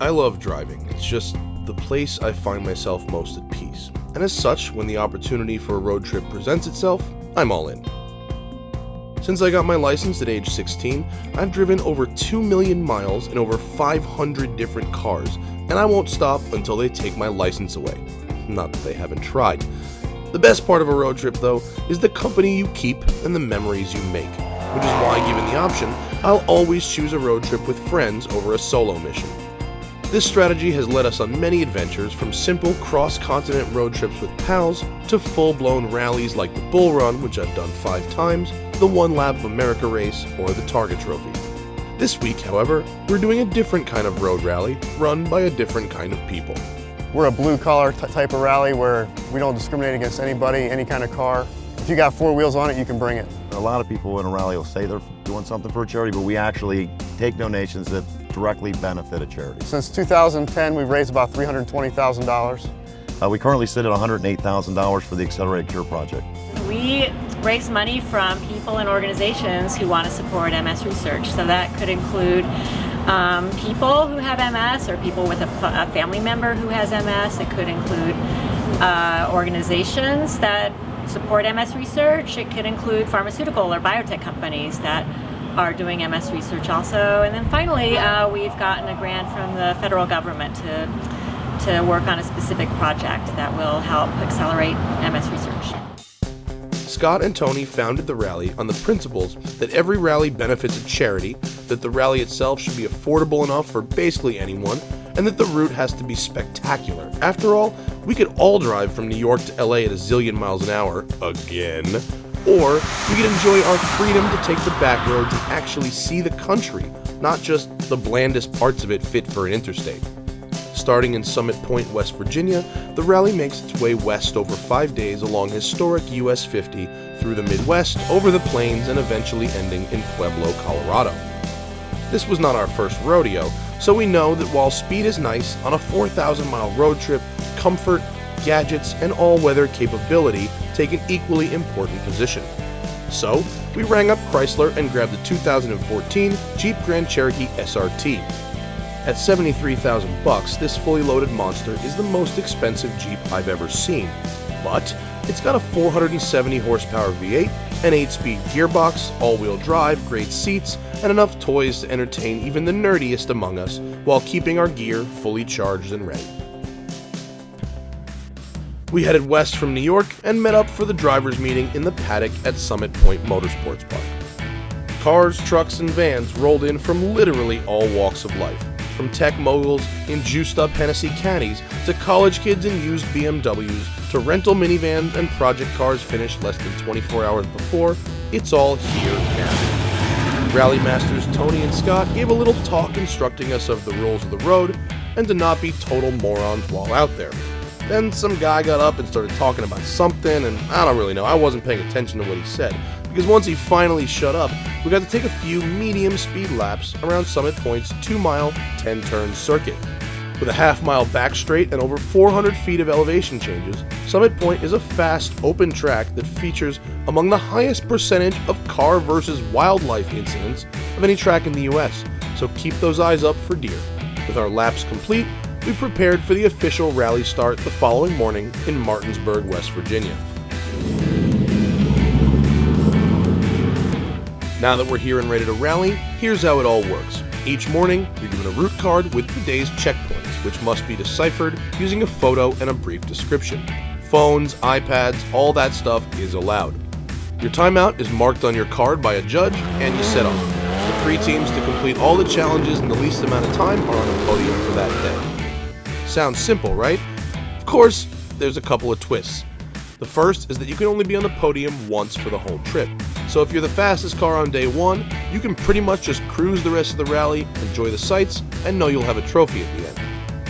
I love driving. It's just the place I find myself most at peace. And as such, when the opportunity for a road trip presents itself, I'm all in. Since I got my license at age 16, I've driven over 2 million miles in over 500 different cars, and I won't stop until they take my license away. Not that they haven't tried. The best part of a road trip, though, is the company you keep and the memories you make, which is why, given the option, I'll always choose a road trip with friends over a solo mission. This strategy has led us on many adventures, from simple cross-continent road trips with pals to full-blown rallies like the Bull Run, which I've done 5 times, the One Lap of America race, or the Target Trophy. This week, however, we're doing a different kind of road rally, run by a different kind of people. We're a blue-collar type of rally where we don't discriminate against anybody, any kind of car. If you got 4 wheels on it, you can bring it. A lot of people in a rally will say they're doing something for a charity, but we actually take donations that directly benefit a charity. Since 2010, we've raised about $320,000. We currently sit at $108,000 for the Accelerated Cure Project. We raise money from people and organizations who want to support MS research. So that could include people who have MS or people with a family member who has MS. It could include organizations that support MS research. It could include pharmaceutical or biotech companies that are doing MS research also. And then finally, we've gotten a grant from the federal government to work on a specific project that will help accelerate MS research. Scott and Tony founded the rally on the principles that every rally benefits a charity, that the rally itself should be affordable enough for basically anyone, and that the route has to be spectacular. After all, we could all drive from New York to LA at a zillion miles an hour, again, or we could enjoy our freedom to take the back roads and actually see the country, not just the blandest parts of it fit for an interstate. Starting in Summit Point, West Virginia, the rally makes its way west over 5 days along historic US50 through the Midwest, over the plains, and eventually ending in Pueblo, Colorado. This was not our first rodeo, so we know that while speed is nice, on a 4,000-mile road trip, comfort, gadgets, and all-weather capability take an equally important position. So, we rang up Chrysler and grabbed the 2014 Jeep Grand Cherokee SRT. At $73,000, this fully loaded monster is the most expensive Jeep I've ever seen, but it's got a 470 horsepower V8, an 8-speed gearbox, all-wheel drive, great seats, and enough toys to entertain even the nerdiest among us while keeping our gear fully charged and ready. We headed west from New York and met up for the driver's meeting in the paddock at Summit Point Motorsports Park. Cars, trucks, and vans rolled in from literally all walks of life, from tech moguls in juiced-up Hennessy caddies to college kids in used BMWs to rental minivans and project cars finished less than 24 hours before. It's all here now. Rally masters Tony and Scott gave a little talk instructing us of the rules of the road and to not be total morons while out there. Then some guy got up and started talking about something, and I don't really know, I wasn't paying attention to what he said, because once he finally shut up, we got to take a few medium speed laps around Summit Point's 2-mile, 10-turn circuit. With a half-mile back straight and over 400 feet of elevation changes, Summit Point is a fast, open track that features among the highest percentage of car versus wildlife incidents of any track in the US, so keep those eyes up for deer. With our laps complete, we prepared for the official rally start the following morning in Martinsburg, West Virginia. Now that we're here and ready to rally, here's how it all works. Each morning, you're given a route card with the day's checkpoints, which must be deciphered using a photo and a brief description. Phones, iPads, all that stuff is allowed. Your timeout is marked on your card by a judge, and you set off. The 3 teams to complete all the challenges in the least amount of time are on the podium for that day. Sounds simple, right? Of course, there's a couple of twists. The first is that you can only be on the podium once for the whole trip. So if you're the fastest car on day 1, you can pretty much just cruise the rest of the rally, enjoy the sights, and know you'll have a trophy at the end.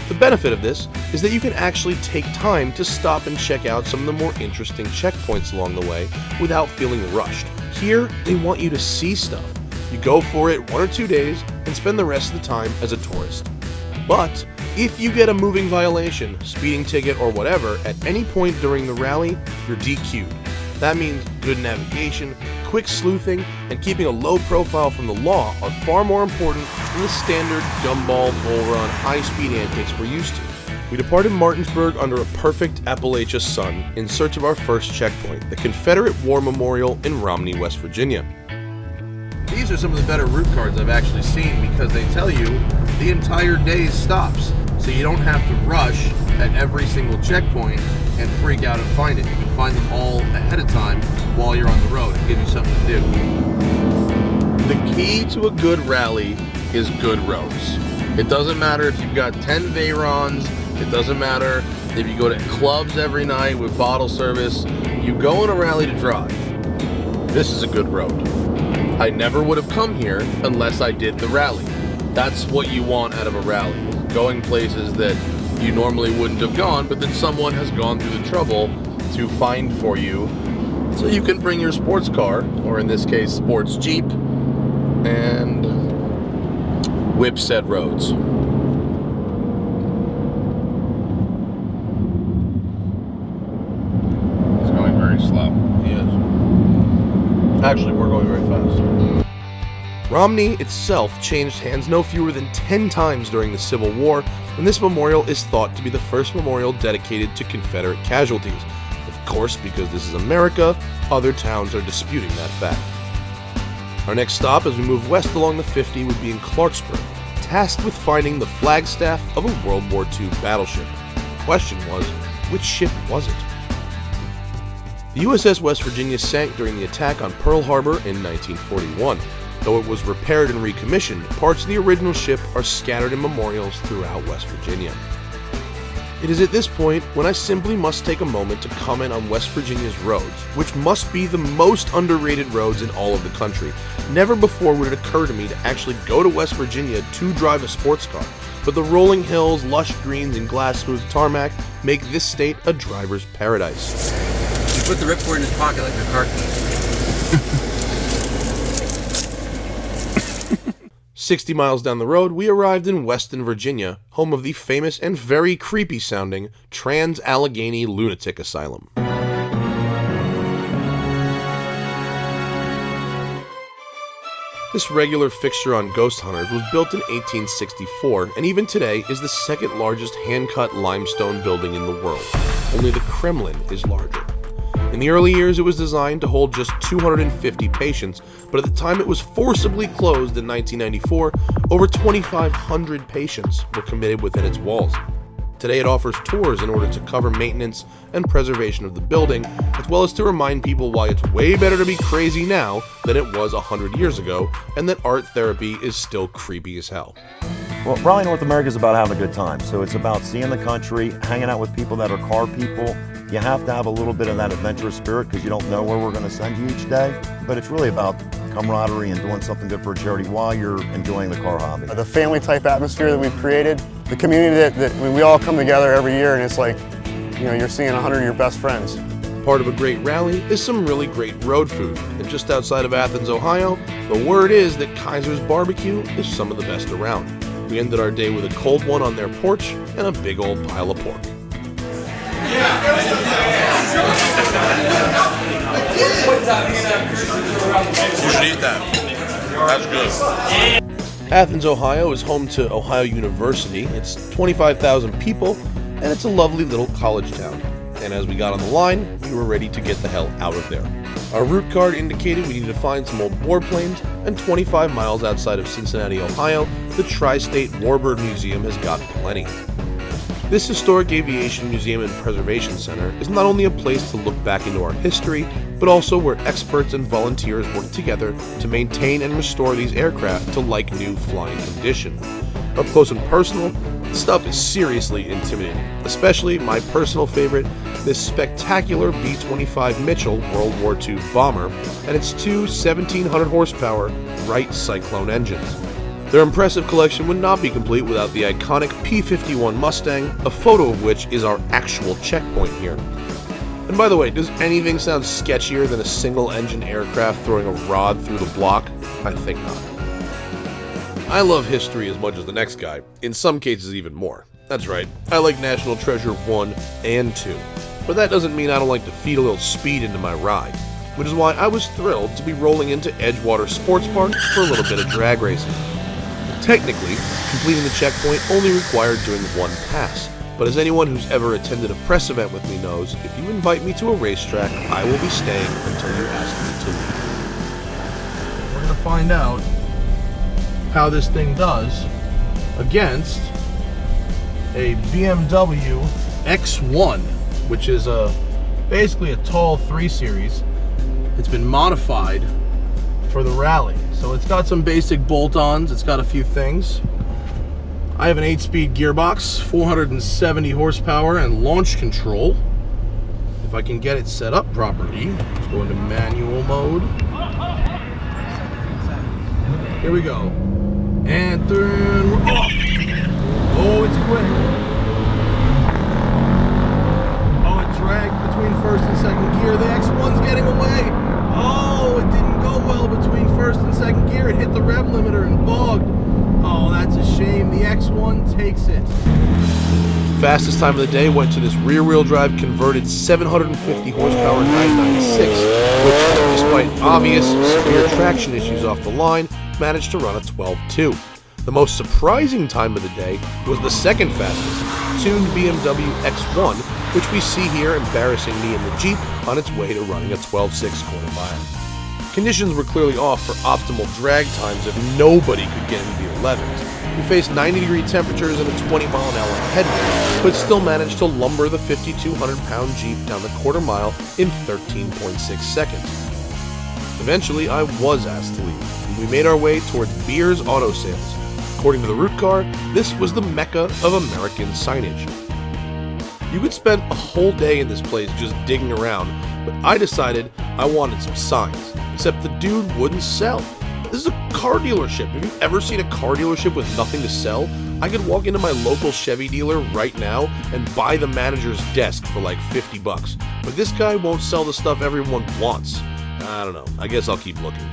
The benefit of this is that you can actually take time to stop and check out some of the more interesting checkpoints along the way without feeling rushed. Here, they want you to see stuff. You go for it 1 or 2 days and spend the rest of the time as a tourist. But if you get a moving violation, speeding ticket, or whatever at any point during the rally, you're DQ'd. That means good navigation, quick sleuthing, and keeping a low profile from the law are far more important than the standard gumball, bull run, high-speed antics we're used to. We departed Martinsburg under a perfect Appalachia sun in search of our first checkpoint, the Confederate War Memorial in Romney, West Virginia. These are some of the better route cards I've actually seen because they tell you the entire day's stops, so you don't have to rush at every single checkpoint and freak out and find it. You can find them all ahead of time while you're on the road and give you something to do. The key to a good rally is good roads. It doesn't matter if you've got 10 Veyrons, it doesn't matter if you go to clubs every night with bottle service, you go on a rally to drive. This is a good road. I never would have come here unless I did the rally. That's what you want out of a rally, going places that you normally wouldn't have gone, but that someone has gone through the trouble to find for you, so you can bring your sports car, or in this case, sports Jeep, and whip said roads. He's going very slow. He is. Actually, we're going very fast. Romney itself changed hands no fewer than 10 times during the Civil War, and this memorial is thought to be the first memorial dedicated to Confederate casualties. Of course, because this is America, other towns are disputing that fact. Our next stop as we move west along the 50 would be in Clarksburg, tasked with finding the flagstaff of a World War II battleship. The question was, which ship was it? The USS West Virginia sank during the attack on Pearl Harbor in 1941. Though it was repaired and recommissioned, parts of the original ship are scattered in memorials throughout West Virginia. It is at this point when I simply must take a moment to comment on West Virginia's roads, which must be the most underrated roads in all of the country. Never before would it occur to me to actually go to West Virginia to drive a sports car, but the rolling hills, lush greens, and glass-smooth tarmac make this state a driver's paradise. He put the ripcord in his pocket like a car key. 60 miles down the road, we arrived in Weston, Virginia, home of the famous and very creepy-sounding Trans-Allegheny Lunatic Asylum. This regular fixture on ghost hunters was built in 1864, and even today is the second largest hand-cut limestone building in the world. Only the Kremlin is larger. In the early years, it was designed to hold just 250 patients, but at the time it was forcibly closed in 1994, over 2,500 patients were committed within its walls. Today it offers tours in order to cover maintenance and preservation of the building, as well as to remind people why it's way better to be crazy now than it was 100 years ago, and that art therapy is still creepy as hell. Well, Rally North America is about having a good time. So it's about seeing the country, hanging out with people that are car people. You have to have a little bit of that adventurous spirit because you don't know where we're going to send you each day. But it's really about camaraderie and doing something good for a charity while you're enjoying the car hobby. The family type atmosphere that we've created, the community that we all come together every year, and it's like, you know, you're seeing 100 of your best friends. Part of a great rally is some really great road food, and just outside of Athens, Ohio, the word is that Kaiser's Barbecue is some of the best around. We ended our day with a cold one on their porch and a big old pile of pork. You should eat that. That's good. Athens, Ohio is home to Ohio University. It's 25,000 people, and it's a lovely little college town. And as we got on the line, we were ready to get the hell out of there. Our route card indicated we needed to find some old warplanes, and 25 miles outside of Cincinnati, Ohio, the Tri-State Warbird Museum has got plenty. This historic aviation museum and preservation center is not only a place to look back into our history, but also where experts and volunteers work together to maintain and restore these aircraft to like-new flying condition. Up close and personal, the stuff is seriously intimidating, especially my personal favorite, this spectacular B-25 Mitchell World War II bomber and its two 1,700 horsepower Wright Cyclone engines. Their impressive collection would not be complete without the iconic P-51 Mustang, a photo of which is our actual checkpoint here. And by the way, does anything sound sketchier than a single-engine aircraft throwing a rod through the block? I think not. I love history as much as the next guy, in some cases even more. That's right, I like National Treasure 1 and 2. but that doesn't mean I don't like to feed a little speed into my ride, which is why I was thrilled to be rolling into Edgewater Sports Park for a little bit of drag racing. Technically, completing the checkpoint only required doing one pass, but as anyone who's ever attended a press event with me knows, if you invite me to a racetrack, I will be staying until you ask me to leave. We're going to find out how this thing does against a BMW X1, which is basically a tall 3 Series. It's been modified for the rally. So it's got some basic bolt-ons, it's got a few things. I have an 8-speed gearbox, 470 horsepower, and launch control. If I can get it set up properly, let's go into manual mode. Here we go. And turn. Oh, it's quick. Oh, it dragged between first and second gear. The X1's getting away. Oh, it didn't go well between first and second gear. It hit the rev limiter and bogged. Oh, that's a shame. The X1 takes it. Fastest time of the day went to this rear-wheel drive converted 750 horsepower 996, which, despite obvious severe traction issues off the line, managed to run a 12.2. The most surprising time of the day was the second fastest, tuned BMW X1, which we see here embarrassing me in the Jeep on its way to running a 12.6 quarter mile. Conditions were clearly off for optimal drag times if nobody could get into the 11s. We faced 90-degree temperatures and a 20-mile-an-hour headwind, but still managed to lumber the 5,200-pound Jeep down the quarter mile in 13.6 seconds. Eventually, I was asked to leave, and we made our way towards Beers Auto Sales. According to the route car, this was the mecca of American signage. You could spend a whole day in this place just digging around, but I decided I wanted some signs, except the dude wouldn't sell. This is a car dealership. Have you ever seen a car dealership with nothing to sell? I could walk into my local Chevy dealer right now and buy the manager's desk for like $50, but this guy won't sell the stuff everyone wants. I don't know. I guess I'll keep looking.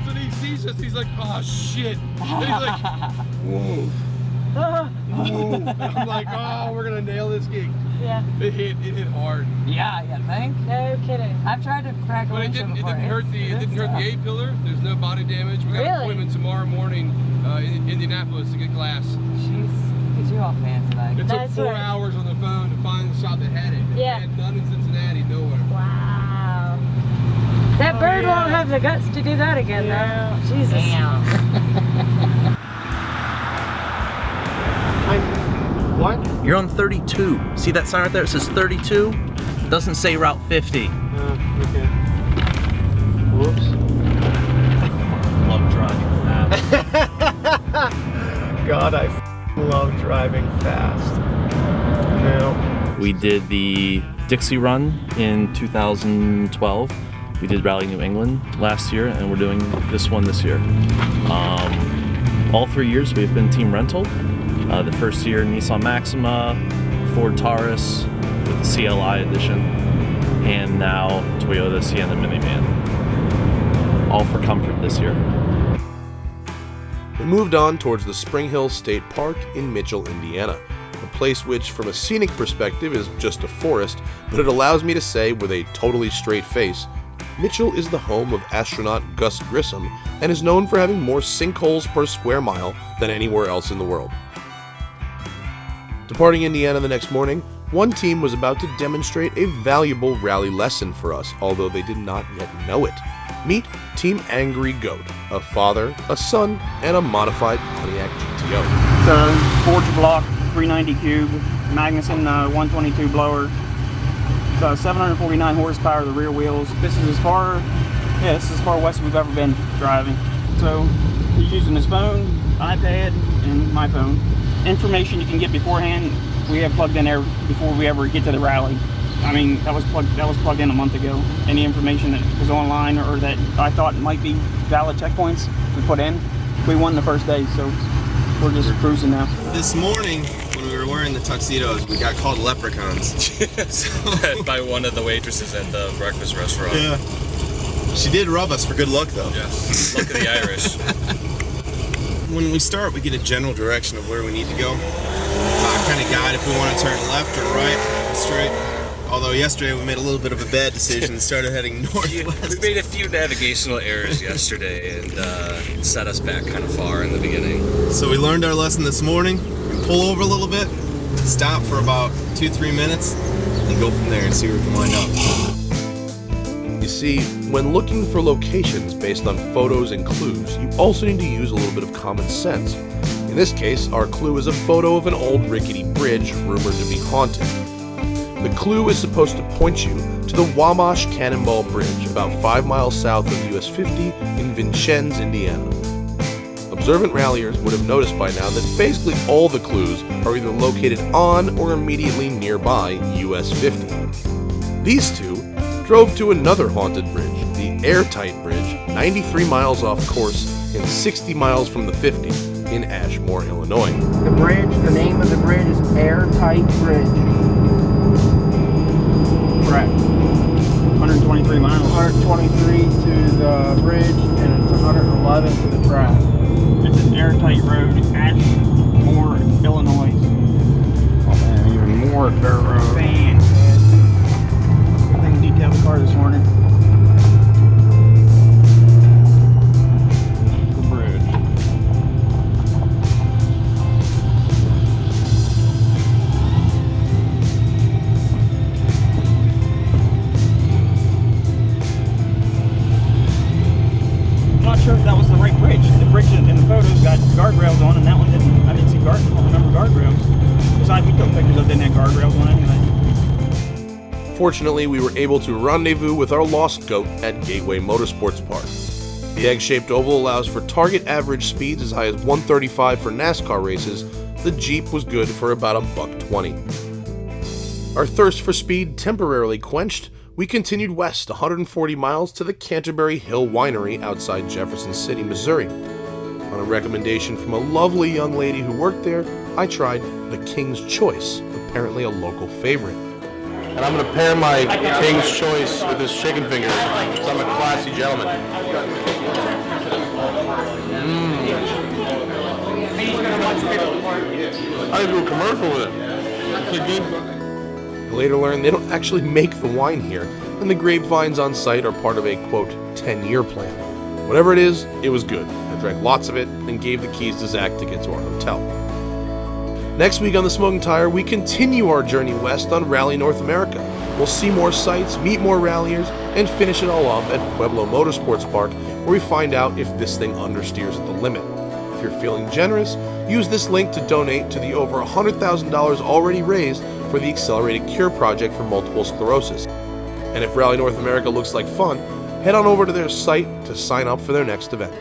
So he sees us, he's like, oh shit. And he's like, whoa. Whoa. And I'm like, oh, we're gonna nail this gig. Yeah. It hit hard. Yeah, you think? No kidding. I've tried to crack a But it didn't hurt the A-pillar. There's no body damage. We got an appointment tomorrow morning in Indianapolis to get glass. Jeez, get you all fancy like. It took 4 hours on the phone to find the shop that had it. Yeah. They had none in Cincinnati, nowhere. Wow. That bird won't have the guts to do that again, though. Jesus. Damn. What? You're on 32. See that sign right there? It says 32. It doesn't say Route 50. Okay. Whoops. Love driving fast. God, I love driving fast. No. We did the Dixie Run in 2012. We did Rally New England last year, and we're doing this one this year. All 3 years we've been team rental. The first year Nissan Maxima, Ford Taurus with the CLI edition, and now Toyota Sienna minivan. All for comfort this year. We moved on towards the Spring Hill State Park in Mitchell, Indiana, a place which, from a scenic perspective, is just a forest, but it allows me to say with a totally straight face, Mitchell is the home of astronaut Gus Grissom and is known for having more sinkholes per square mile than anywhere else in the world. Departing Indiana the next morning, one team was about to demonstrate a valuable rally lesson for us, although they did not yet know it. Meet Team Angry Goat, a father, a son, and a modified Pontiac GTO. It's a Forge block 390 cube, Magnuson 122 blower. It's 749 horsepower, the rear wheels. This is as far west as we've ever been driving. So he's using his phone, iPad, and my phone. Information you can get beforehand, we have plugged in there before we ever get to the rally. I mean, that was plugged in a month ago. Any information that was online or that I thought might be valid checkpoints, we put in. We won the first day, so we're just cruising now. This morning, when we were wearing the tuxedos, we got called leprechauns. By one of the waitresses at the breakfast restaurant. Yeah. She did rub us for good luck, though. Yes, luck of the Irish. When we start, we get a general direction of where we need to go. Kind of guide if we want to turn left or right. straight. Although yesterday we made a little bit of a bad decision and started heading northwest. We made a few navigational errors yesterday and set us back kind of far in the beginning. So we learned our lesson this morning. We pull over a little bit, stop for about 2-3 minutes, and go from there and see where we can wind up. You see, when looking for locations based on photos and clues, you also need to use a little bit of common sense. In this case, our clue is a photo of an old rickety bridge rumored to be haunted. The clue is supposed to point you to the Wabash Cannonball Bridge, about 5 miles south of US 50 in Vincennes, Indiana. Observant ralliers would have noticed by now that basically all the clues are either located on or immediately nearby US 50. These two drove to another haunted bridge, the Airtight Bridge, 93 miles off course and 60 miles from the 50 in Ashmore, Illinois. The bridge, the name of the bridge is Airtight Bridge. Correct. 123 miles. 123 to the bridge and it's 111 to the track. It's an airtight road, Ashmore, Illinois. Oh man, even more dirt road. Fantastic. I think we detailed the car this morning. The bridge. I'm not sure if that was the right bridge. The bridge in the photos got guardrails on, and that one didn't. I didn't see guardrails. Besides, we took pictures of it didn't have guardrails on anyway. Fortunately, we were able to rendezvous with our lost goat at Gateway Motorsports Park. The egg-shaped oval allows for target average speeds as high as 135 for NASCAR races. The Jeep was good for about $120. Our thirst for speed temporarily quenched, we continued west 140 miles to the Canterbury Hill Winery outside Jefferson City, Missouri. On a recommendation from a lovely young lady who worked there, I tried the King's Choice, apparently a local favorite. And I'm going to pair my King's Choice with this chicken finger, because I'm a classy gentleman. I didn't do a commercial with it. I later learned they don't actually make the wine here, and the grapevines on site are part of a, quote, 10-year plan. Whatever it is, it was good. I drank lots of it and gave the keys to Zach to get to our hotel. Next week on The Smoking Tire, we continue our journey west on Rally North America. We'll see more sights, meet more ralliers, and finish it all off at Pueblo Motorsports Park, where we find out if this thing understeers at the limit. If you're feeling generous, use this link to donate to the over $100,000 already raised for the Accelerated Cure Project for multiple sclerosis. And if Rally North America looks like fun, head on over to their site to sign up for their next event.